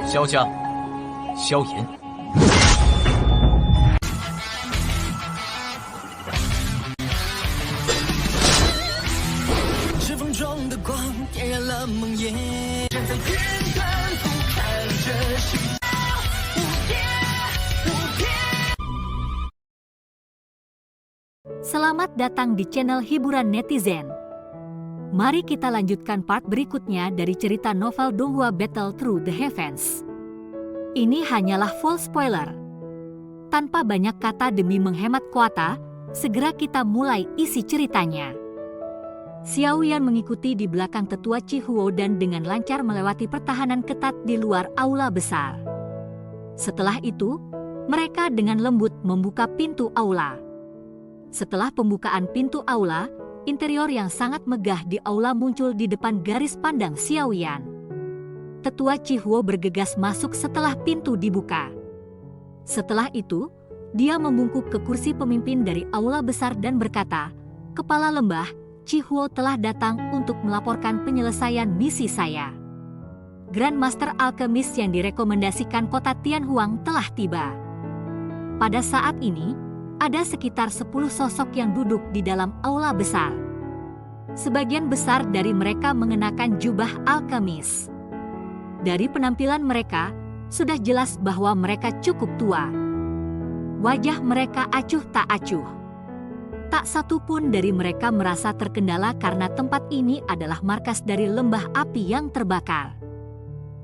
萧家，萧炎。指缝中的光点燃了梦魇，站在天端俯瞰着世界无边无边。 Selamat datang di channel hiburan netizen. Mari kita lanjutkan part berikutnya dari cerita novel Donghua Battle Through the Heavens. Ini hanyalah full spoiler. Tanpa banyak kata demi menghemat kuota, segera kita mulai isi ceritanya. Xiao Yan mengikuti di belakang tetua Chihuo dan dengan lancar melewati pertahanan ketat di luar aula besar. Setelah itu, mereka dengan lembut membuka pintu aula. Setelah pembukaan pintu aula, interior yang sangat megah di aula muncul di depan garis pandang Xiao Yan. Tetua Chihuo bergegas masuk setelah pintu dibuka. Setelah itu, dia membungkuk ke kursi pemimpin dari aula besar dan berkata, "Kepala lembah, Chihuo telah datang untuk melaporkan penyelesaian misi saya. Grandmaster Alchemist yang direkomendasikan kota Tianhuang telah tiba." Pada saat ini, ada sekitar 10 sosok yang duduk di dalam aula besar. Sebagian besar dari mereka mengenakan jubah alkemis. Dari penampilan mereka, sudah jelas bahwa mereka cukup tua. Wajah mereka acuh tak acuh. Tak satu pun dari mereka merasa terkendala karena tempat ini adalah markas dari lembah api yang terbakar.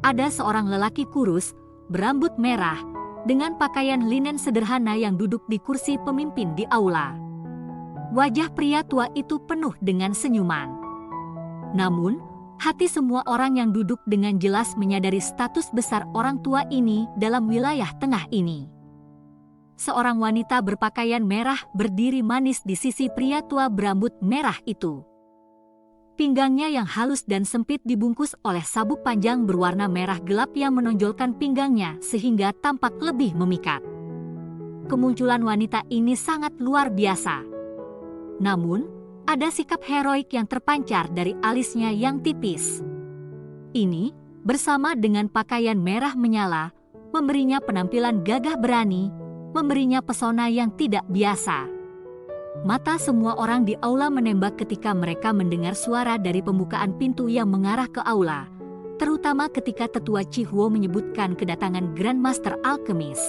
Ada seorang lelaki kurus, berambut merah, dengan pakaian linen sederhana yang duduk di kursi pemimpin di aula. Wajah pria tua itu penuh dengan senyuman. Namun, hati semua orang yang duduk dengan jelas menyadari status besar orang tua ini dalam wilayah tengah ini. Seorang wanita berpakaian merah berdiri manis di sisi pria tua berambut merah itu. Pinggangnya yang halus dan sempit dibungkus oleh sabuk panjang berwarna merah gelap yang menonjolkan pinggangnya sehingga tampak lebih memikat. Kemunculan wanita ini sangat luar biasa. Namun, ada sikap heroik yang terpancar dari alisnya yang tipis. Ini, bersama dengan pakaian merah menyala, memberinya penampilan gagah berani, memberinya pesona yang tidak biasa. Mata semua orang di aula menembak ketika mereka mendengar suara dari pembukaan pintu yang mengarah ke aula, terutama ketika tetua Chihuo menyebutkan kedatangan Grandmaster Alchemist.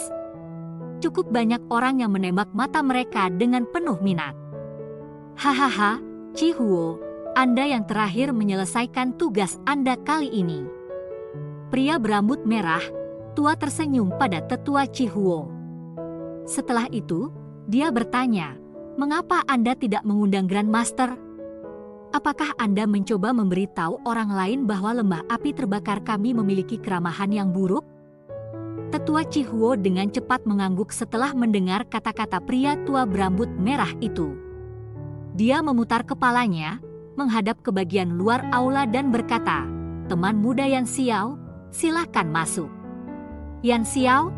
Cukup banyak orang yang menembak mata mereka dengan penuh minat. Hahaha, Chihuo, Anda yang terakhir menyelesaikan tugas Anda kali ini. Pria berambut merah, tua tersenyum pada tetua Chihuo. Setelah itu, dia bertanya, "Mengapa Anda tidak mengundang Grandmaster? Apakah Anda mencoba memberitahu orang lain bahwa lembah api terbakar kami memiliki keramahan yang buruk?" Tetua Chihuo dengan cepat mengangguk setelah mendengar kata-kata pria tua berambut merah itu. Dia memutar kepalanya, menghadap ke bagian luar aula dan berkata, "Teman muda Yan Xiao, silakan masuk." Yan Xiao?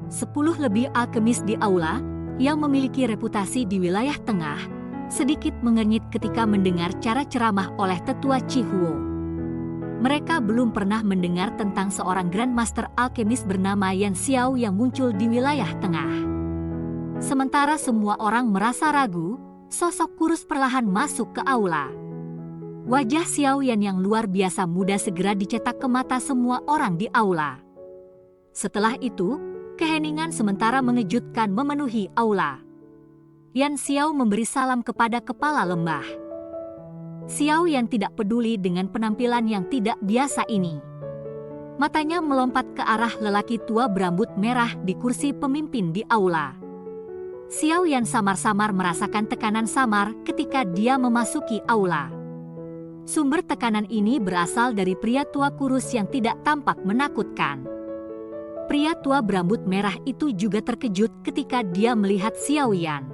10 lebih alkemis di aula, yang memiliki reputasi di wilayah tengah, sedikit mengernyit ketika mendengar cara ceramah oleh tetua Chihuo. Mereka belum pernah mendengar tentang seorang Grandmaster Alchemist bernama Yan Xiao yang muncul di wilayah tengah. Sementara semua orang merasa ragu, sosok kurus perlahan masuk ke aula. Wajah Xiao Yan yang luar biasa muda segera dicetak ke mata semua orang di aula. Setelah itu, keheningan sementara mengejutkan memenuhi aula. Yan Xiao memberi salam kepada kepala lembah. Xiao Yan tidak peduli dengan penampilan yang tidak biasa ini. Matanya melompat ke arah lelaki tua berambut merah di kursi pemimpin di aula. Xiao Yan samar-samar merasakan tekanan samar ketika dia memasuki aula. Sumber tekanan ini berasal dari pria tua kurus yang tidak tampak menakutkan. Pria tua berambut merah itu juga terkejut ketika dia melihat Xiao Yan.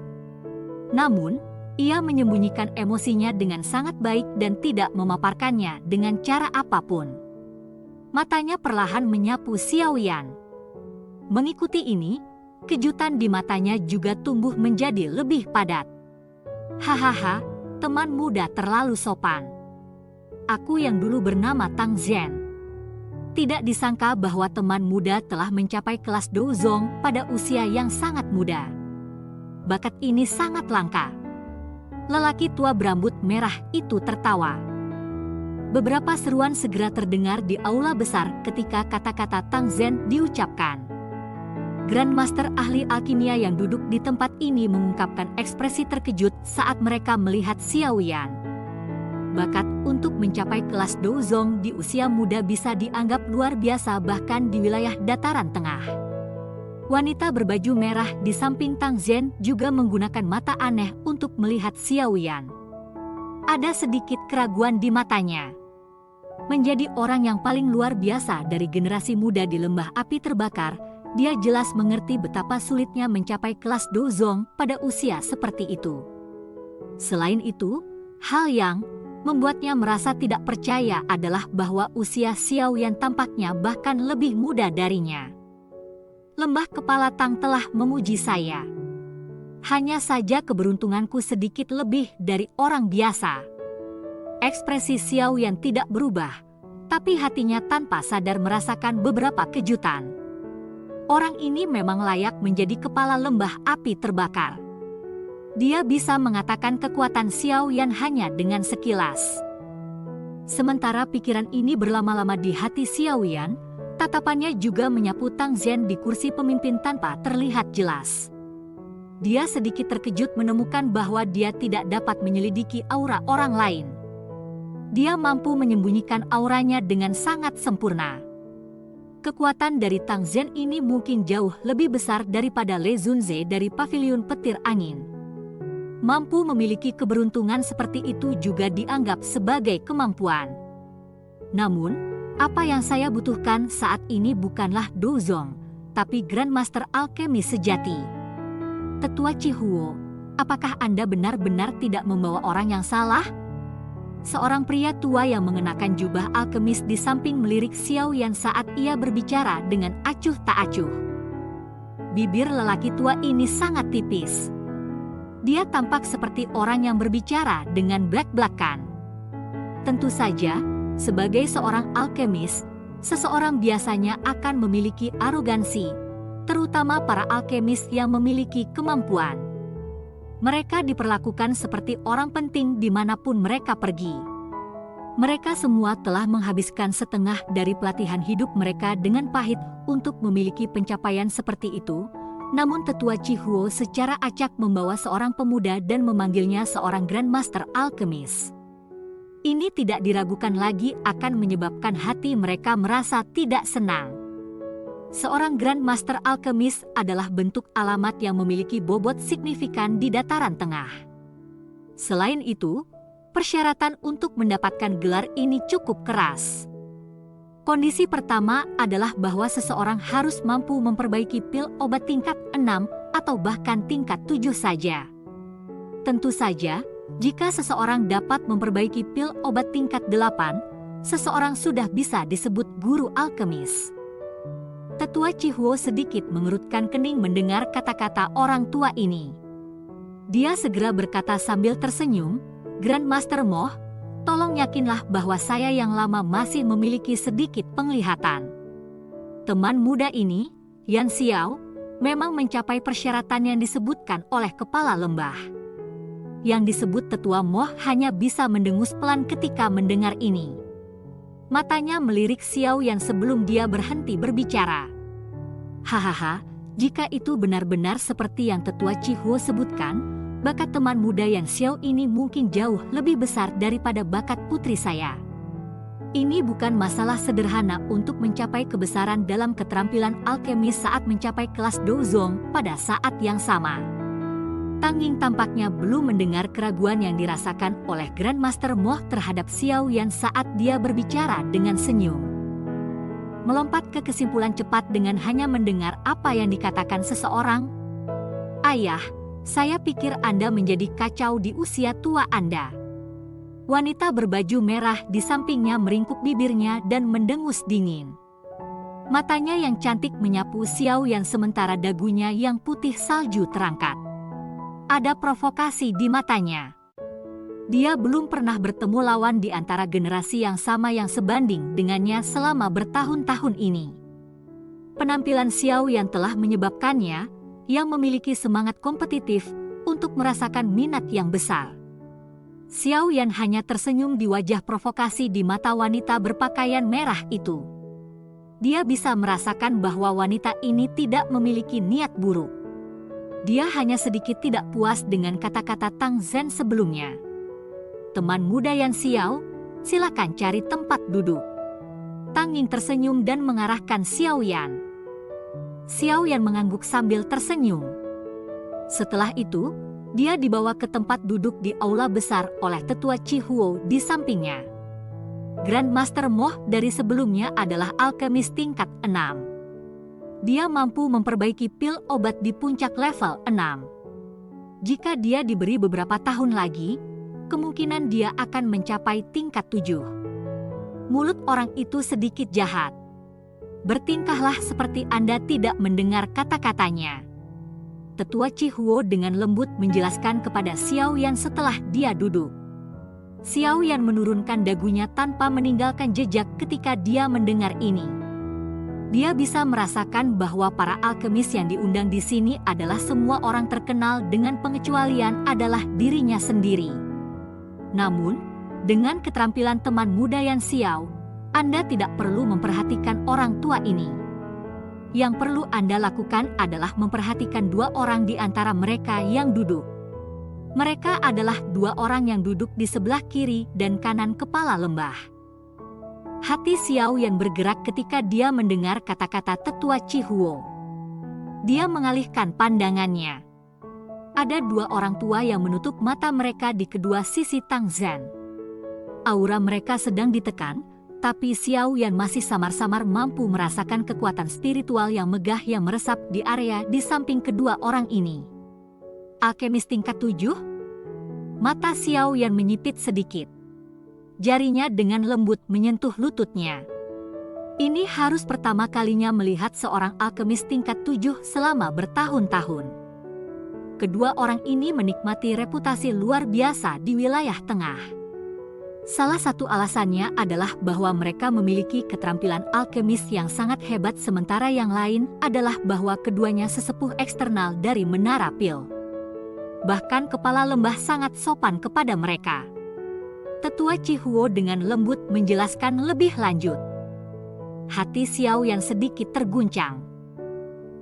Namun, ia menyembunyikan emosinya dengan sangat baik dan tidak memaparkannya dengan cara apapun. Matanya perlahan menyapu Xiao Yan. Mengikuti ini, kejutan di matanya juga tumbuh menjadi lebih padat. "Hahaha, teman muda terlalu sopan. Aku yang dulu bernama Tang Zhen. Tidak disangka bahwa teman muda telah mencapai kelas Douzong pada usia yang sangat muda. Bakat ini sangat langka. Lelaki tua berambut merah itu tertawa. Beberapa seruan segera terdengar di aula besar ketika kata-kata Tang Zhen diucapkan. Grandmaster ahli alkimia yang duduk di tempat ini mengungkapkan ekspresi terkejut saat mereka melihat Xiao Yan. Bakat untuk mencapai kelas Douzong di usia muda bisa dianggap luar biasa bahkan di wilayah dataran tengah. Wanita berbaju merah di samping Tang Zhen juga menggunakan mata aneh untuk melihat Xiao Yan. Ada sedikit keraguan di matanya. Menjadi orang yang paling luar biasa dari generasi muda di lembah api terbakar, dia jelas mengerti betapa sulitnya mencapai kelas Douzong pada usia seperti itu. Selain itu, hal yang membuatnya merasa tidak percaya adalah bahwa usia Xiao Yan tampaknya bahkan lebih muda darinya. Lembah Kepala Tang telah memuji saya. Hanya saja keberuntunganku sedikit lebih dari orang biasa. Ekspresi Xiao Yan tidak berubah, tapi hatinya tanpa sadar merasakan beberapa kejutan. Orang ini memang layak menjadi kepala lembah api terbakar. Dia bisa mengatakan kekuatan Xiao Yan hanya dengan sekilas. Sementara pikiran ini berlama-lama di hati Xiao Yan, tatapannya juga menyapu Tang Zhen di kursi pemimpin tanpa terlihat jelas. Dia sedikit terkejut menemukan bahwa dia tidak dapat menyelidiki aura orang lain. Dia mampu menyembunyikan auranya dengan sangat sempurna. Kekuatan dari Tang Zhen ini mungkin jauh lebih besar daripada Le Zunze dari Paviliun Petir Angin. Mampu memiliki keberuntungan seperti itu juga dianggap sebagai kemampuan. Namun, apa yang saya butuhkan saat ini bukanlah Douzong, tapi Grandmaster Alkemis sejati. Tetua Chihuo, apakah Anda benar-benar tidak membawa orang yang salah? Seorang pria tua yang mengenakan jubah alkemis di samping melirik Xiao Yan saat ia berbicara dengan acuh tak acuh. Bibir lelaki tua ini sangat tipis. Dia tampak seperti orang yang berbicara dengan belak-belakan. Tentu saja, sebagai seorang alkemis, seseorang biasanya akan memiliki arogansi, terutama para alkemis yang memiliki kemampuan. Mereka diperlakukan seperti orang penting dimanapun mereka pergi. Mereka semua telah menghabiskan setengah dari pelatihan hidup mereka dengan pahit untuk memiliki pencapaian seperti itu. Namun Tetua Chihuo secara acak membawa seorang pemuda dan memanggilnya seorang Grandmaster Alkemis. Ini tidak diragukan lagi akan menyebabkan hati mereka merasa tidak senang. Seorang Grandmaster Alkemis adalah bentuk alamat yang memiliki bobot signifikan di dataran tengah. Selain itu, persyaratan untuk mendapatkan gelar ini cukup keras. Kondisi pertama adalah bahwa seseorang harus mampu memperbaiki pil obat tingkat 6 atau bahkan tingkat 7 saja. Tentu saja, jika seseorang dapat memperbaiki pil obat tingkat 8, seseorang sudah bisa disebut guru alkemis. Tetua Chihuo sedikit mengerutkan kening mendengar kata-kata orang tua ini. Dia segera berkata sambil tersenyum, "Grandmaster Moh, tolong yakinlah bahwa saya yang lama masih memiliki sedikit penglihatan." Teman muda ini, Yan Xiao, memang mencapai persyaratan yang disebutkan oleh kepala lembah. Yang disebut Tetua Moh hanya bisa mendengus pelan ketika mendengar ini. Matanya melirik Xiao Yan sebelum dia berhenti berbicara. Hahaha, jika itu benar-benar seperti yang Tetua Chihuo sebutkan, bakat teman muda Yan Xiao ini mungkin jauh lebih besar daripada bakat putri saya. Ini bukan masalah sederhana untuk mencapai kebesaran dalam keterampilan alkemis saat mencapai kelas Douzong pada saat yang sama. Tang Ying tampaknya belum mendengar keraguan yang dirasakan oleh Grandmaster Moh terhadap Xiao Yan saat dia berbicara dengan senyum. Melompat ke kesimpulan cepat dengan hanya mendengar apa yang dikatakan seseorang. "Ayah, saya pikir Anda menjadi kacau di usia tua Anda." Wanita berbaju merah di sampingnya meringkuk bibirnya dan mendengus dingin. Matanya yang cantik menyapu Xiao Yan sementara dagunya yang putih salju terangkat. Ada provokasi di matanya. Dia belum pernah bertemu lawan di antara generasi yang sama yang sebanding dengannya selama bertahun-tahun ini. Penampilan Xiao Yan telah menyebabkannya yang memiliki semangat kompetitif untuk merasakan minat yang besar. Xiao Yan hanya tersenyum di wajah provokasi di mata wanita berpakaian merah itu. Dia bisa merasakan bahwa wanita ini tidak memiliki niat buruk. Dia hanya sedikit tidak puas dengan kata-kata Tang Zhen sebelumnya. Teman muda Yan Xiao, silakan cari tempat duduk. Tang Ying tersenyum dan mengarahkan Xiao Yan. Xiao Yan mengangguk sambil tersenyum. Setelah itu, dia dibawa ke tempat duduk di aula besar oleh tetua Chi Huo di sampingnya. Grandmaster Moh dari sebelumnya adalah alkemis tingkat 6. Dia mampu memperbaiki pil obat di puncak level 6. Jika dia diberi beberapa tahun lagi, kemungkinan dia akan mencapai tingkat 7. Mulut orang itu sedikit jahat. Bertingkahlah seperti Anda tidak mendengar kata-katanya. Tetua Chi Huo dengan lembut menjelaskan kepada Xiao Yan setelah dia duduk. Xiao Yan menurunkan dagunya tanpa meninggalkan jejak ketika dia mendengar ini. Dia bisa merasakan bahwa para alkemis yang diundang di sini adalah semua orang terkenal dengan pengecualian adalah dirinya sendiri. Namun, dengan keterampilan teman muda Yan Xiao, Anda tidak perlu memperhatikan orang tua ini. Yang perlu Anda lakukan adalah memperhatikan dua orang di antara mereka yang duduk. Mereka adalah dua orang yang duduk di sebelah kiri dan kanan kepala lembah. Hati Xiao Yan bergerak ketika dia mendengar kata-kata tetua Chi Huo. Dia mengalihkan pandangannya. Ada dua orang tua yang menutup mata mereka di kedua sisi Tang Zhen. Aura mereka sedang ditekan, tapi Xiao Yan masih samar-samar mampu merasakan kekuatan spiritual yang megah yang meresap di area di samping kedua orang ini. Alkemis tingkat 7? Mata Xiao Yan menyipit sedikit. Jarinya dengan lembut menyentuh lututnya. Ini harus pertama kalinya melihat seorang alkemis tingkat 7 selama bertahun-tahun. Kedua orang ini menikmati reputasi luar biasa di wilayah tengah. Salah satu alasannya adalah bahwa mereka memiliki keterampilan alkemis yang sangat hebat, sementara yang lain adalah bahwa keduanya sesepuh eksternal dari Menara Pil. Bahkan kepala lembah sangat sopan kepada mereka. Tetua Chi Huo dengan lembut menjelaskan lebih lanjut. Hati Xiao yang sedikit terguncang.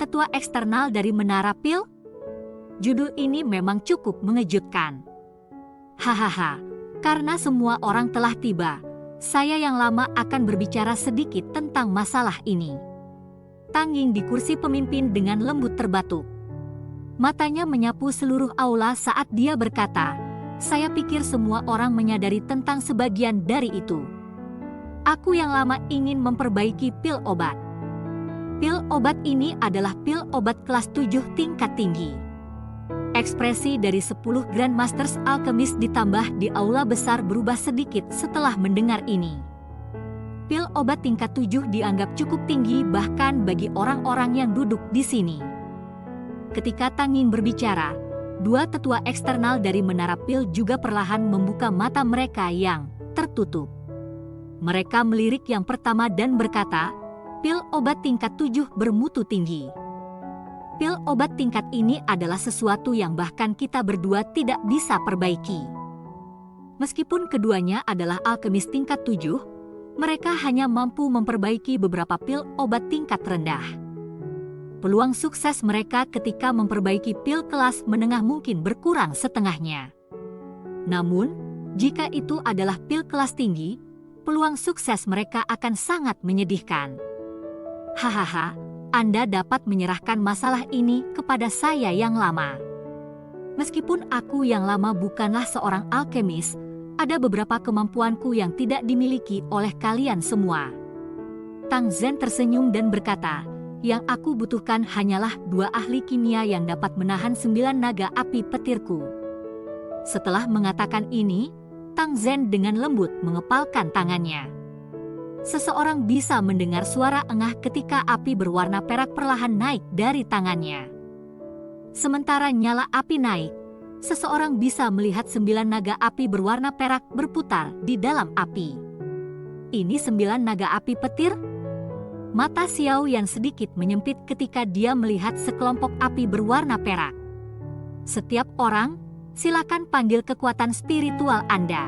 Tetua eksternal dari Menara Pil? Judul ini memang cukup mengejutkan. Hahaha, karena semua orang telah tiba, saya yang lama akan berbicara sedikit tentang masalah ini. Tang Ying di kursi pemimpin dengan lembut terbatuk. Matanya menyapu seluruh aula saat dia berkata, saya pikir semua orang menyadari tentang sebagian dari itu. Aku yang lama ingin memperbaiki pil obat. Pil obat ini adalah pil obat kelas 7 tingkat tinggi. Ekspresi dari 10 Grandmasters Alkemis ditambah di aula besar berubah sedikit setelah mendengar ini. Pil obat tingkat 7 dianggap cukup tinggi bahkan bagi orang-orang yang duduk di sini. Ketika Tang Ying berbicara, dua tetua eksternal dari Menara Pil juga perlahan membuka mata mereka yang tertutup. Mereka melirik yang pertama dan berkata, pil obat tingkat 7 bermutu tinggi. Pil obat tingkat ini adalah sesuatu yang bahkan kita berdua tidak bisa perbaiki. Meskipun keduanya adalah alkemis tingkat 7, mereka hanya mampu memperbaiki beberapa pil obat tingkat rendah. Peluang sukses mereka ketika memperbaiki pil kelas menengah mungkin berkurang setengahnya. Namun, jika itu adalah pil kelas tinggi, peluang sukses mereka akan sangat menyedihkan. Hahaha, Anda dapat menyerahkan masalah ini kepada saya yang lama. Meskipun aku yang lama bukanlah seorang alkemis, ada beberapa kemampuanku yang tidak dimiliki oleh kalian semua. Tang Zhen tersenyum dan berkata, yang aku butuhkan hanyalah 2 ahli kimia yang dapat menahan 9 naga api petirku. Setelah mengatakan ini, Tang Zhen dengan lembut mengepalkan tangannya. Seseorang bisa mendengar suara engah ketika api berwarna perak perlahan naik dari tangannya. Sementara nyala api naik, seseorang bisa melihat 9 naga api berwarna perak berputar di dalam api. Ini 9 naga api petir? Mata Xiao Yan sedikit menyempit ketika dia melihat sekelompok api berwarna perak. Setiap orang, silakan panggil kekuatan spiritual Anda.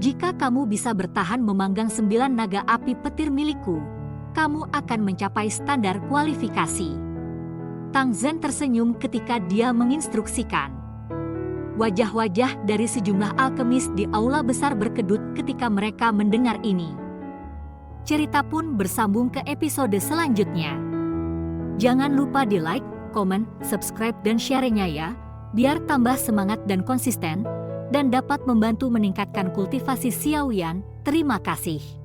Jika kamu bisa bertahan memanggang 9 naga api petir milikku, kamu akan mencapai standar kualifikasi. Tang Zhen tersenyum ketika dia menginstruksikan. Wajah-wajah dari sejumlah alkemis di aula besar berkedut ketika mereka mendengar ini. Cerita pun bersambung ke episode selanjutnya. Jangan lupa di like, komen, subscribe dan share-nya ya, biar tambah semangat dan konsisten, dan dapat membantu meningkatkan kultivasi Xiao Yan. Terima kasih.